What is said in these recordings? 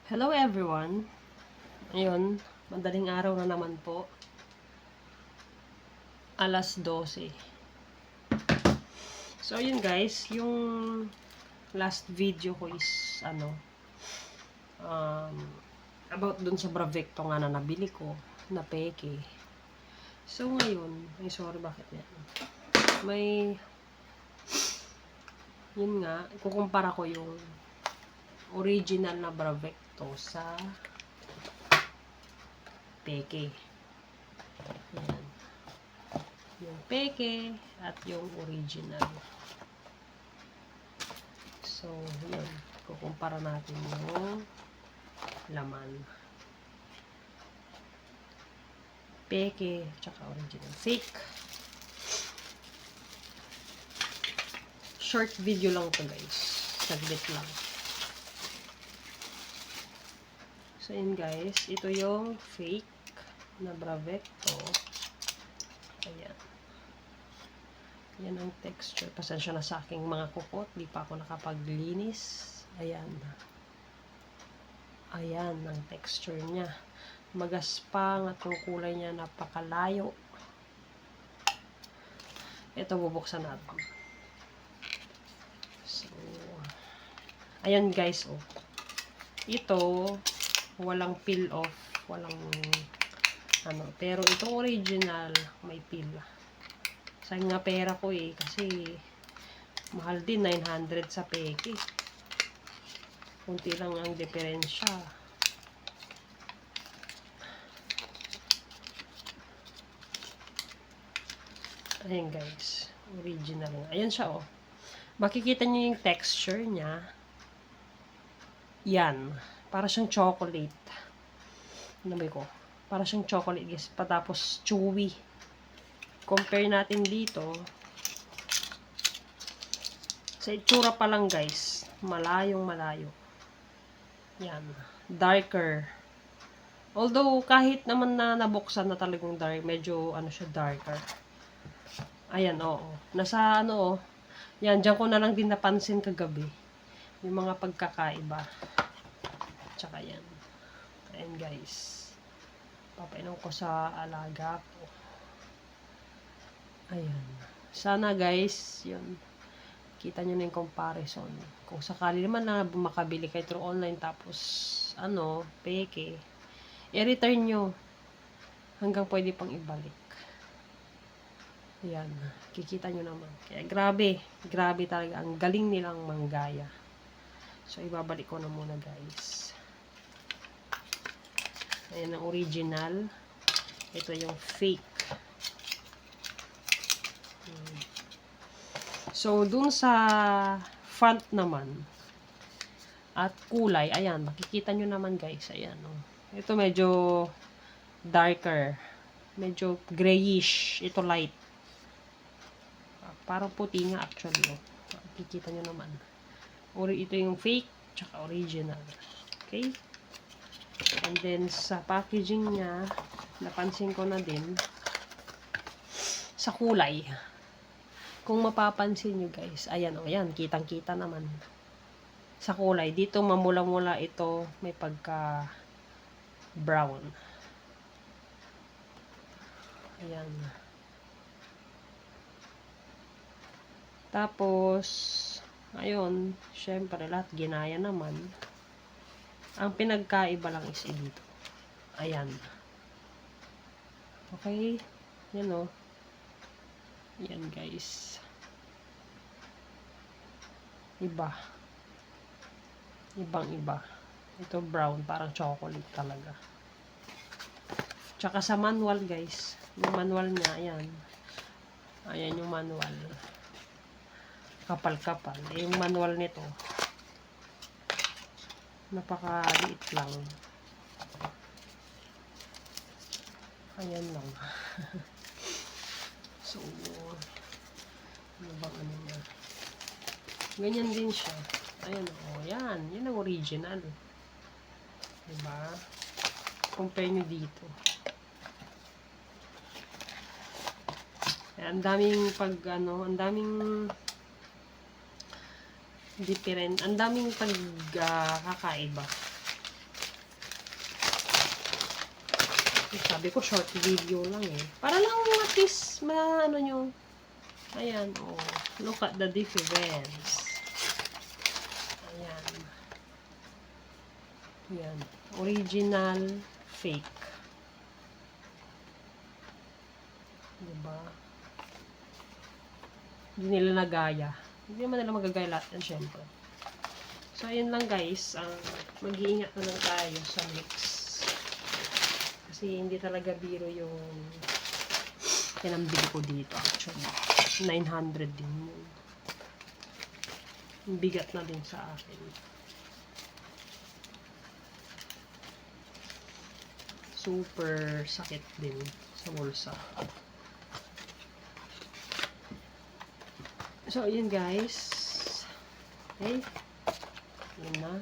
Hello everyone! Ayun, madaling araw na naman po. Alas 12. So ayun guys, yung last video ko is about dun sa Bravecto nga na nabili ko, na peke. So ngayon, ay sorry bakit yan? Yun nga, ikukumpara ko yung original na Bravecto sa peke. Ayan. Yung peke at yung original. So, yun. Kukumpara natin yung laman. Peke, tsaka original. Fake. Short video lang to guys. Saglit lang. So, yun guys. Ito yung fake na Bravecto. Ayan. Yan ang texture. Pasensya na sa aking mga kukot. Di pa ako nakapaglinis. Ayan. Ayan ang texture niya. Magaspang at yung kulay niya napakalayo. Ito bubuksan natin. So, ayan guys. Oh. Ito, walang peel off. Walang pero itong original, may peel. Sayang nga pera ko eh. Kasi, mahal din. 900 sa peke. Kunti lang ang diferensya. Ayan guys. Original nga. Ayan siya oh. Makikita nyo yung texture niya. Yan. Para siyang chocolate. Ano ba ko? Para siyang chocolate guys. Patapos chewy. Compare natin dito. Sa itsura pa lang guys. Malayong malayo. Yan. Darker. Although kahit naman na nabuksan na talagang dark. Medyo siya darker. Ayan oo. Nasa yan. Diyan ko na lang din napansin kagabi. Yung mga pagkakaiba. Tsaka yan. Ayan guys. Papainom ko sa alaga ko. Ayan. Sana guys, yun. Kita nyo na yung comparison. Kung sakali naman na makabili kayo through online tapos, peke, i-return nyo. Hanggang pwede pang ibalik. Ayan. Kikita nyo naman. Kaya grabe. Grabe talaga. Ang galing nilang manggaya. So, ibabalik ko na muna guys. Ayan ang original. Ito yung fake. So, dun sa font naman at kulay, ayan, makikita nyo naman guys, ayan. Ito medyo darker. Medyo grayish. Ito light. Parang puti nga actually. Makikita nyo naman. Ito yung fake, tsaka original. Okay? And then, sa packaging niya, napansin ko na din, sa kulay. Kung mapapansin nyo guys, ayan ayan, kitang-kita naman. Sa kulay, dito mamula-mula ito, may pagka brown. Ayan. Tapos, ayun, syempre, lahat ginaya naman. Ang pinagkaiba lang is dito. Ayan. Okay? Yan o. Yan guys. Iba. Ibang-iba. Ito brown, parang chocolate talaga. Tsaka sa manual guys. Yung manual niya, ayan. Ayan yung manual. Kapal-kapal. Yung manual nito, napakaliit lang. Ayan lang. So, ano bang niya? Ganyan din siya. Ayan yan. Yan ang original. Diba? Compare nyo dito. Ang daming ang daming different, ang daming kakaiba. Sabi ko, short video lang eh. Para lang at least, ano nyo. Ayan, oh. Look at the difference. Ayan. Ayan. Original, fake. Diba? Hindi nila nagaya. Hindi naman nila magagaya lahat yan, syempre. So, ayun lang guys. Mag-iingat na lang tayo sa mix. Kasi hindi talaga biro yung pinambili ko dito actually. 900 din yun. Bigat na din sa akin. Super sakit din sa bulsa. So, yun guys. Okay. Yun na.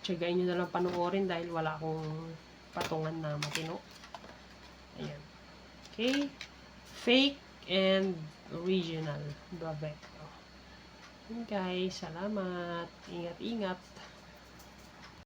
Tiyagain nyo na lang panoorin dahil wala akong patungan na matino. Ayan. Okay. Fake and original. Bravecto. Yun guys. Salamat. Ingat-ingat.